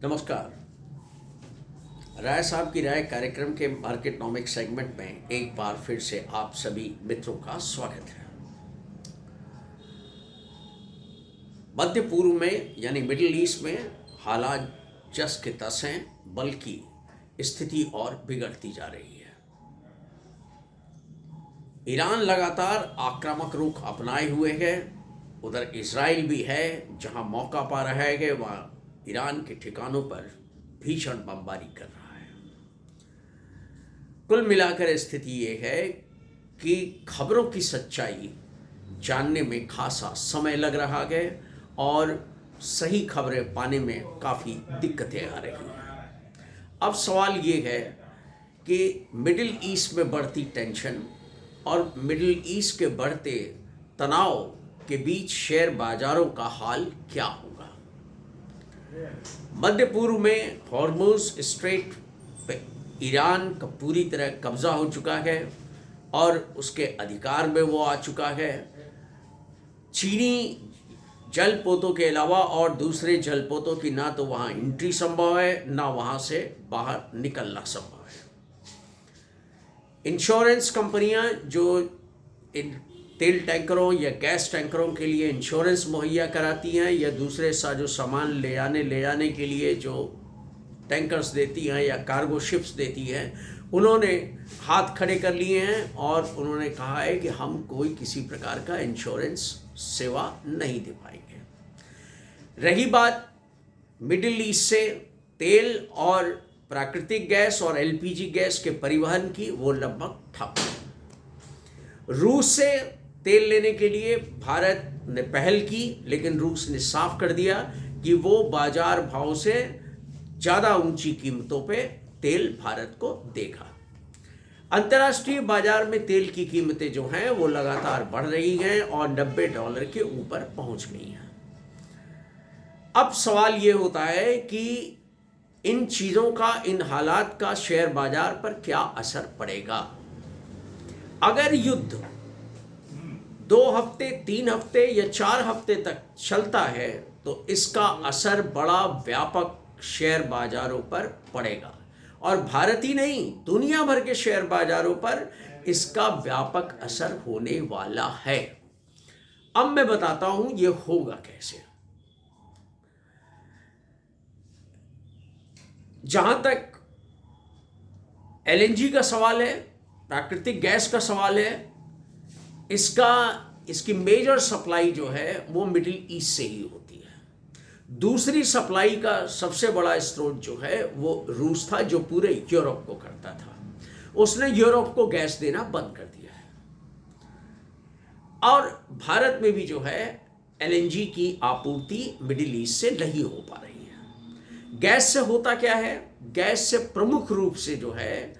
नमस्कार। राय साहब की राय कार्यक्रम के मार्केटनॉमिक सेगमेंट में एक बार फिर से आप सभी मित्रों का स्वागत है। मध्य पूर्व में यानी मिडिल ईस्ट में हालात जस के तस हैं, बल्कि स्थिति और बिगड़ती जा रही है। ईरान लगातार आक्रामक रुख अपनाए हुए है। उधर इजराइल भी है, जहां मौका पा रहा है कि वह ईरान के ठिकानों पर भीषण बमबारी कर रहा है। कुल मिलाकर स्थिति ये है कि खबरों की सच्चाई जानने में खासा समय लग रहा है और सही खबरें पाने में काफ़ी दिक्कतें आ रही हैं। अब सवाल ये है कि मिडिल ईस्ट में बढ़ती टेंशन और मिडिल ईस्ट के बढ़ते तनाव के बीच शेयर बाजारों का हाल क्या होगा। मध्य पूर्व में हॉर्मुज स्ट्रेट पे ईरान का पूरी तरह कब्जा हो चुका है और उसके अधिकार में वो आ चुका है। चीनी जलपोतों के अलावा और दूसरे जलपोतों की ना तो वहाँ एंट्री संभव है, ना वहाँ से बाहर निकलना संभव है। इंश्योरेंस कंपनियां जो इन तेल टैंकरों या गैस टैंकरों के लिए इंश्योरेंस मुहैया कराती हैं या दूसरे साजो सामान ले जाने के लिए जो टैंकर्स देती हैं या कार्गो शिप्स देती हैं, उन्होंने हाथ खड़े कर लिए हैं और उन्होंने कहा है कि हम कोई किसी प्रकार का इंश्योरेंस सेवा नहीं दे पाएंगे। रही बात मिडिल ईस्ट से तेल और प्राकृतिक गैस और एलपीजी गैस के परिवहन की, वो लगभग ठप है। रूस से तेल लेने के लिए भारत ने पहल की, लेकिन रूस ने साफ कर दिया कि वो बाजार भाव से ज़्यादा ऊंची कीमतों पे तेल भारत को देगा। अंतर्राष्ट्रीय बाजार में तेल की कीमतें जो हैं वो लगातार बढ़ रही हैं और $90 के ऊपर पहुंच गई हैं। अब सवाल ये होता है कि इन चीज़ों का, इन हालात का शेयर बाजार पर क्या असर पड़ेगा। अगर युद्ध 2 हफ्ते, 3 हफ्ते या 4 हफ्ते तक चलता है तो इसका असर बड़ा व्यापक शेयर बाजारों पर पड़ेगा और भारत ही नहीं, दुनिया भर के शेयर बाजारों पर इसका व्यापक असर होने वाला है। अब मैं बताता हूं ये होगा कैसे। जहां तक एलएनजी का सवाल है, प्राकृतिक गैस का सवाल है, इसकी मेजर सप्लाई जो है वो मिडिल ईस्ट से ही होती है। दूसरी सप्लाई का सबसे बड़ा स्रोत जो है वो रूस था, जो पूरे यूरोप को करता था। उसने यूरोप को गैस देना बंद कर दिया है और भारत में भी जो है एलएनजी की आपूर्ति मिडिल ईस्ट से नहीं हो पा रही है। गैस से होता क्या है, गैस से प्रमुख रूप से जो है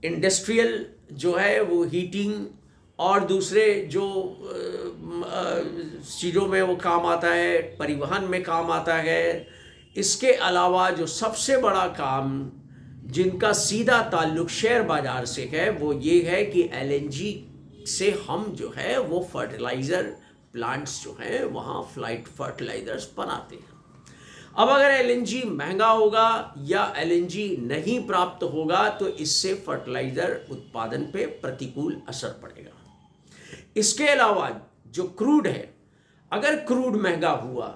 इंडस्ट्रियल जो है वो हीटिंग और दूसरे जो चीज़ों में वो काम आता है, परिवहन में काम आता है। इसके अलावा जो सबसे बड़ा काम जिनका सीधा ताल्लुक शेयर बाजार से है वो ये है कि एलएनजी से हम जो है वो फर्टिलाइज़र प्लांट्स जो हैं वहाँ फ्लाइट फर्टिलाइजर्स बनाते हैं। अब अगर एलएनजी महंगा होगा या एलएनजी नहीं प्राप्त होगा तो इससे फर्टिलाइज़र उत्पादन पे प्रतिकूल असर पड़ेगा। इसके अलावा जो क्रूड है, अगर क्रूड महंगा हुआ,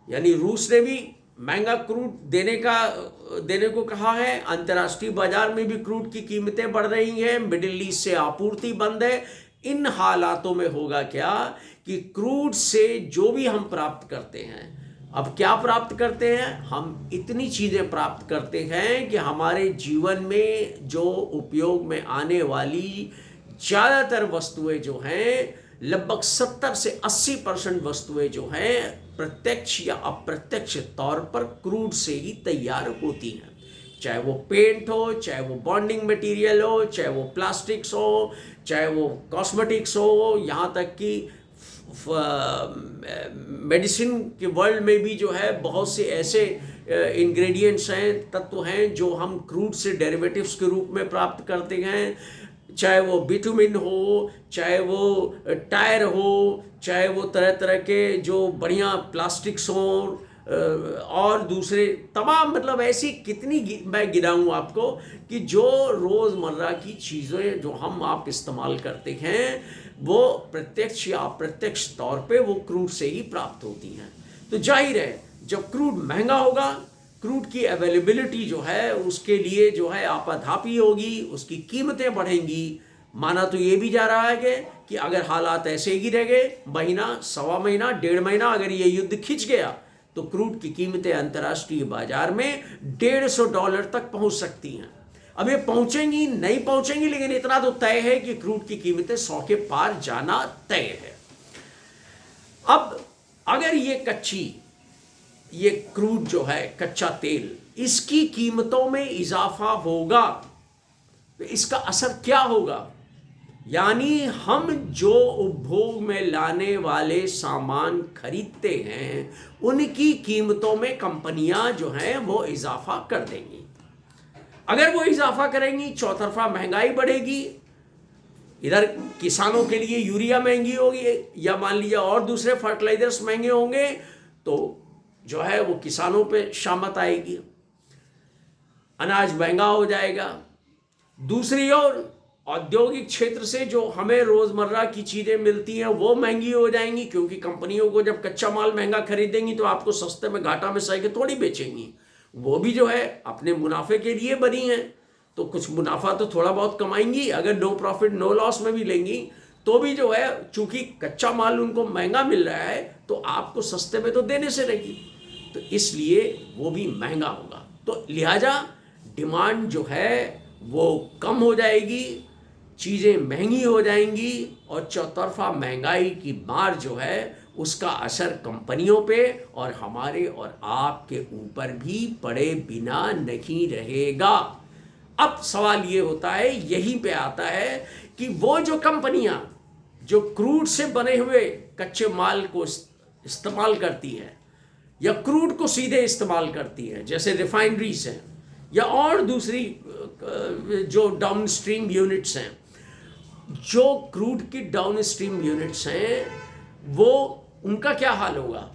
यानी रूस ने भी महंगा क्रूड देने को कहा है, अंतर्राष्ट्रीय बाजार में भी क्रूड की कीमतें बढ़ रही हैं, मिडिल ईस्ट से आपूर्ति बंद है। इन हालातों में होगा क्या कि क्रूड से जो भी हम प्राप्त करते हैं, अब क्या प्राप्त करते हैं, हम इतनी चीज़ें प्राप्त करते हैं कि हमारे जीवन में जो उपयोग में आने वाली ज़्यादातर वस्तुएं जो हैं, लगभग 70 से 80% वस्तुएं जो हैं प्रत्यक्ष या अप्रत्यक्ष तौर पर क्रूड से ही तैयार होती हैं। चाहे वो पेंट हो, चाहे वो बॉन्डिंग मटेरियल हो, चाहे वो प्लास्टिक्स हो, चाहे वो कॉस्मेटिक्स हो, यहाँ तक कि मेडिसिन के वर्ल्ड में भी जो है बहुत से ऐसे इंग्रेडिएंट्स हैं, तत्व हैं जो हम क्रूड से डेरिवेटिव्स के रूप में प्राप्त करते हैं। चाहे वो बिटुमिन हो, चाहे वो टायर हो, चाहे वो तरह तरह के जो बढ़िया प्लास्टिक्स हों, और दूसरे तमाम, मतलब ऐसी कितनी मैं गिनाऊँ आपको कि जो रोज़मर्रा की चीज़ें जो हम आप इस्तेमाल करते हैं वो प्रत्यक्ष या अप्रत्यक्ष तौर पे वो क्रूड से ही प्राप्त होती हैं। तो जाहिर है जब क्रूड महंगा होगा, क्रूड की अवेलेबिलिटी जो है उसके लिए जो है आपाधापी होगी, उसकी कीमतें बढ़ेंगी। माना तो ये भी जा रहा है कि अगर हालात ऐसे ही रह गए, महीना, सवा महीना, 1.5 महीना अगर ये युद्ध खिंच गया तो क्रूड की कीमतें अंतर्राष्ट्रीय बाजार में $150 तक पहुंच सकती हैं। अब ये पहुंचेंगी नहीं पहुंचेंगी, लेकिन इतना तो तय है कि क्रूड की कीमतें 100 के पार जाना तय है। अब अगर ये क्रूड जो है कच्चा तेल, इसकी कीमतों में इजाफा होगा तो इसका असर क्या होगा? यानी हम जो उपभोग में लाने वाले सामान खरीदते हैं उनकी कीमतों में कंपनियां जो हैं वो इजाफा कर देंगी। अगर वो इजाफा करेंगी, चौतरफा महंगाई बढ़ेगी। इधर किसानों के लिए यूरिया महंगी होगी या मान लीजिए और दूसरे फर्टिलाइजर्स महंगे होंगे, तो जो है वो किसानों पे शामत आएगी, अनाज महंगा हो जाएगा। दूसरी ओर औद्योगिक क्षेत्र से जो हमें रोजमर्रा की चीजें मिलती हैं वो महंगी हो जाएंगी, क्योंकि कंपनियों को जब कच्चा माल महंगा खरीदेंगी तो आपको सस्ते में घाटा में सह के थोड़ी बेचेंगी। वो भी जो है अपने मुनाफे के लिए बनी है, तो कुछ मुनाफा तो थोड़ा बहुत कमाएंगी। अगर नो प्रॉफिट नो लॉस में भी लेंगी तो भी जो है चूंकि कच्चा माल उनको महंगा मिल रहा है तो आपको सस्ते में तो देने से रहेगी, तो इसलिए वो भी महंगा होगा। तो लिहाजा डिमांड जो है वो कम हो जाएगी, चीज़ें महंगी हो जाएंगी और चौतरफा महंगाई की मार जो है उसका असर कंपनियों पे और हमारे और आपके ऊपर भी पड़े बिना नहीं रहेगा। अब सवाल ये होता है, यहीं पे आता है कि वो जो कंपनियां जो क्रूड से बने हुए कच्चे माल को इस्तेमाल करती हैं या क्रूड को सीधे इस्तेमाल करती हैं, जैसे रिफाइनरीज हैं या और दूसरी जो डाउनस्ट्रीम यूनिट्स हैं, जो क्रूड की डाउनस्ट्रीम यूनिट्स हैं वो उनका क्या हाल होगा?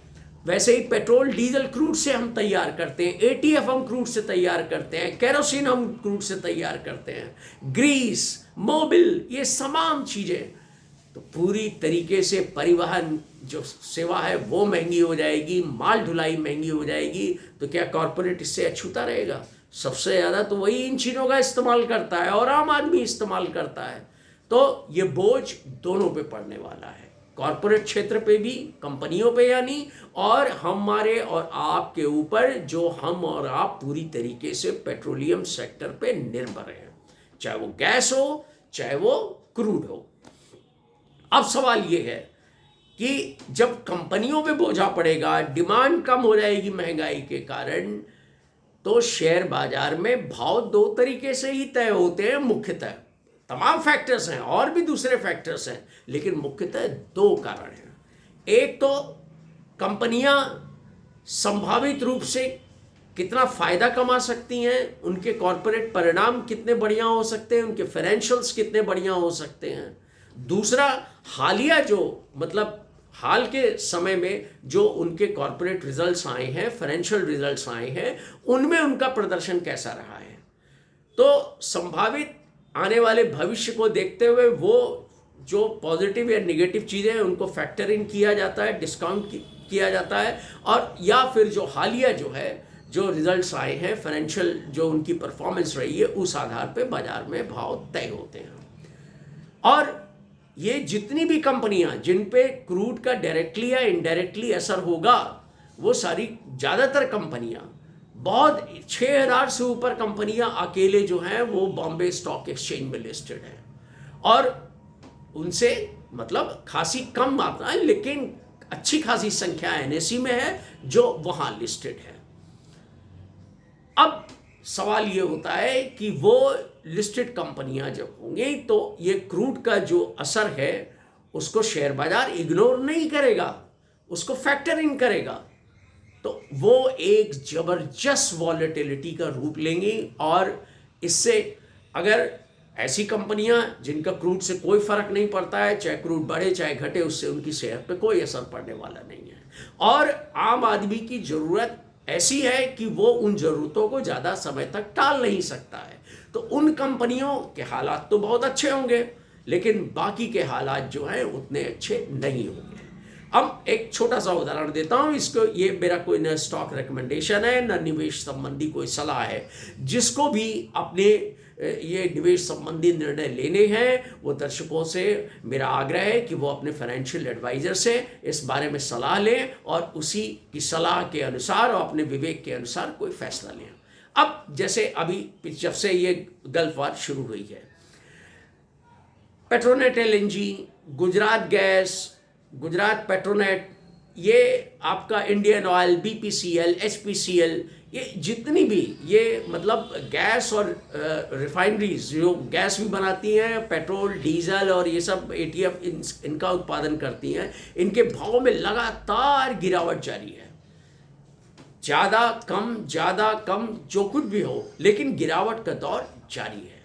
वैसे ही पेट्रोल डीजल क्रूड से हम तैयार करते हैं, एटीएफ हम क्रूड से तैयार करते हैं, केरोसिन हम क्रूड से तैयार करते हैं, ग्रीस, मोबिल, ये तमाम चीज़ें, तो पूरी तरीके से परिवहन जो सेवा है वो महंगी हो जाएगी, माल ढुलाई महंगी हो जाएगी। तो क्या कॉरपोरेट इससे अछूता रहेगा? सबसे ज़्यादा तो वही इन चीज़ों का इस्तेमाल करता है और आम आदमी इस्तेमाल करता है। तो ये बोझ दोनों पे पड़ने वाला है, कॉरपोरेट क्षेत्र पे भी, कंपनियों पे यानी, और हमारे और आपके ऊपर जो हम और आप पूरी तरीके से पेट्रोलियम सेक्टर पे निर्भर हैं, चाहे वो गैस हो चाहे वो क्रूड हो। अब सवाल ये है कि जब कंपनियों पे बोझा पड़ेगा, डिमांड कम हो जाएगी महंगाई के कारण, तो शेयर बाजार में भाव दो तरीके से ही तय होते हैं मुख्यतः। तमाम फैक्टर्स हैं और भी दूसरे फैक्टर्स हैं, लेकिन मुख्यतः दो कारण हैं। एक तो कंपनियां संभावित रूप से कितना फायदा कमा सकती हैं, उनके कॉरपोरेट परिणाम कितने बढ़िया हो सकते हैं, उनके फाइनेंशियल्स कितने बढ़िया हो सकते हैं। दूसरा, हालिया जो मतलब हाल के समय में जो उनके कॉरपोरेट रिजल्ट्स आए हैं, फाइनेंशियल रिजल्ट्स आए हैं, उनमें उनका प्रदर्शन कैसा रहा है। तो संभावित आने वाले भविष्य को देखते हुए वो जो पॉजिटिव या नेगेटिव चीज़ें हैं उनको फैक्टर इन किया जाता है, डिस्काउंट किया जाता है, और या फिर जो हालिया जो है जो रिजल्ट्स आए हैं, फाइनेंशियल जो उनकी परफॉर्मेंस रही है, उस आधार पे बाजार में भाव तय होते हैं। और ये जितनी भी कंपनियां जिन पे क्रूड का डायरेक्टली या इनडायरेक्टली असर होगा, वो सारी ज़्यादातर कंपनियां, बहुत 6000 से ऊपर कंपनियां अकेले जो हैं वो बॉम्बे स्टॉक एक्सचेंज में लिस्टेड हैं, और उनसे मतलब खासी कम मात्रा है लेकिन अच्छी खासी संख्या एनएसई में है जो वहां लिस्टेड है। अब सवाल ये होता है कि वो लिस्टेड कंपनियां जब होंगी तो ये क्रूड का जो असर है उसको शेयर बाजार इग्नोर नहीं करेगा, उसको फैक्टर इन करेगा, तो वो एक जबरदस्त वॉलेटिलिटी का रूप लेंगी। और इससे अगर ऐसी कंपनियां जिनका क्रूड से कोई फर्क नहीं पड़ता है, चाहे क्रूड बढ़े चाहे घटे, उससे उनकी सेहत पे कोई असर पड़ने वाला नहीं है। और आम आदमी की ज़रूरत ऐसी है कि वो उन ज़रूरतों को ज़्यादा समय तक टाल नहीं सकता है। तो उन कंपनियों के हालात तो बहुत अच्छे होंगे, लेकिन बाकी के हालात जो हैं उतने अच्छे नहीं होंगे। अब एक छोटा सा उदाहरण देता हूँ इसको, ये मेरा कोई न स्टॉक रिकमेंडेशन है न निवेश संबंधी कोई सलाह है। जिसको भी अपने ये निवेश संबंधी निर्णय लेने हैं, वो दर्शकों से मेरा आग्रह है कि वो अपने फाइनेंशियल एडवाइज़र से इस बारे में सलाह लें और उसी की सलाह के अनुसार और अपने विवेक के अनुसार कोई फैसला लें। अब जैसे अभी जब से ये गल्फ वार शुरू हुई है, Petronet LNG, Gujarat gas, Gujarat Petronet, ये आपका इंडियन ऑयल, बीपीसीएल, एचपीसीएल, ये जितनी भी ये मतलब गैस और रिफाइनरीज जो गैस भी बनाती हैं, पेट्रोल, डीजल और ये सब एटीएफ इनका उत्पादन करती हैं, इनके भाव में लगातार गिरावट जारी है। ज़्यादा कम जो कुछ भी हो, लेकिन गिरावट का दौर जारी है।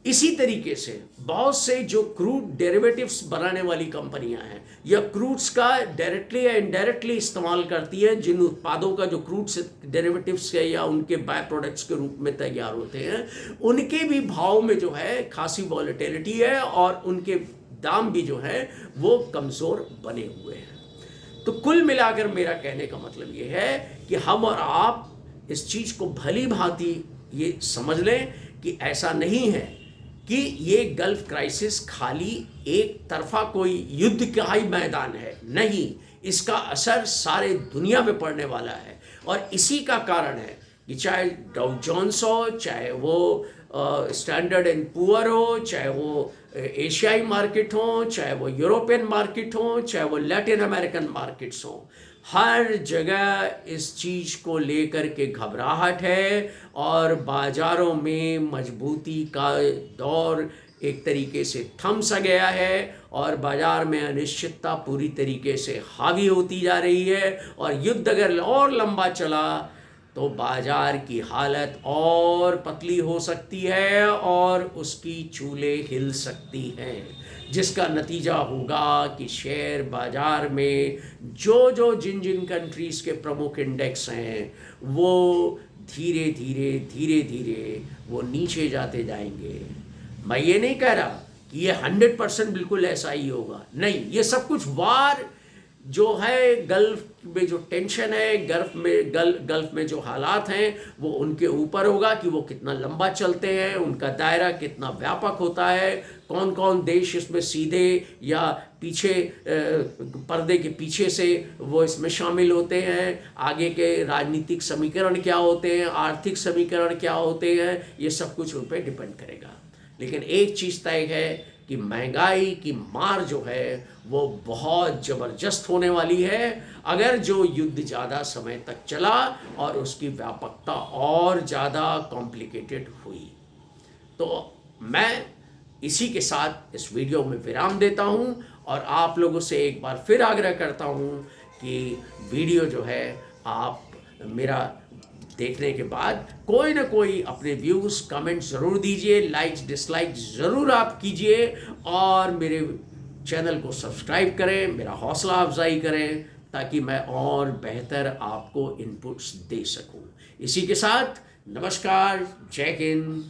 इसी तरीके से बहुत से जो क्रूड डेरिवेटिव्स बनाने वाली कंपनियां हैं या क्रूड्स का डायरेक्टली या इनडायरेक्टली इस्तेमाल करती हैं, जिन उत्पादों का जो क्रूड से डेरिवेटिव्स है या उनके बाय प्रोडक्ट्स के रूप में तैयार होते हैं, उनके भी भाव में जो है खासी वॉलेटिलिटी है और उनके दाम भी जो है वो कमज़ोर बने हुए हैं। तो कुल मिलाकर मेरा कहने का मतलब ये है कि हम और आप इस चीज़ को भली भांति ये समझ लें कि ऐसा नहीं है कि ये गल्फ क्राइसिस खाली एक तरफा कोई युद्ध का ही मैदान है। नहीं, इसका असर सारे दुनिया पे पड़ने वाला है और इसी का कारण है कि चाहे डाउ जोन्स हो, चाहे वो स्टैंडर्ड एंड पुअर हो, चाहे वो एशियाई मार्केट हो, चाहे वो यूरोपियन मार्केट हो, चाहे वो लैटिन अमेरिकन मार्केट्स हो, हर जगह इस चीज़ को लेकर के घबराहट है और बाज़ारों में मजबूती का दौर एक तरीके से थम सा गया है और बाज़ार में अनिश्चितता पूरी तरीके से हावी होती जा रही है। और युद्ध अगर और लंबा चला तो बाज़ार की हालत और पतली हो सकती है और उसकी चूलें हिल सकती हैं, जिसका नतीजा होगा कि शेयर बाज़ार में जिन कंट्रीज़ के प्रमुख इंडेक्स हैं वो धीरे धीरे वो नीचे जाते जाएंगे। मैं ये नहीं कह रहा कि ये 100% बिल्कुल ऐसा ही होगा, नहीं, ये सब कुछ वार जो है, गल्फ में जो टेंशन है, गल्फ में जो हालात हैं वो उनके ऊपर होगा कि वो कितना लंबा चलते हैं, उनका दायरा कितना व्यापक होता है, कौन कौन देश इसमें सीधे या पीछे पर्दे के पीछे से वो इसमें शामिल होते हैं, आगे के राजनीतिक समीकरण क्या होते हैं, आर्थिक समीकरण क्या होते हैं, ये सब कुछ उन पर डिपेंड करेगा। लेकिन एक चीज़ तय है कि महंगाई की मार जो है वो बहुत ज़बरदस्त होने वाली है अगर जो युद्ध ज़्यादा समय तक चला और उसकी व्यापकता और ज़्यादा कॉम्प्लिकेटेड हुई। तो मैं इसी के साथ इस वीडियो में विराम देता हूं और आप लोगों से एक बार फिर आग्रह करता हूं कि वीडियो जो है आप मेरा देखने के बाद कोई ना कोई अपने व्यूज़ कमेंट ज़रूर दीजिए, लाइक्स डिसलाइक ज़रूर आप कीजिए और मेरे चैनल को सब्सक्राइब करें, मेरा हौसला अफजाई करें ताकि मैं और बेहतर आपको इनपुट्स दे सकूं। इसी के साथ नमस्कार, जय हिंद।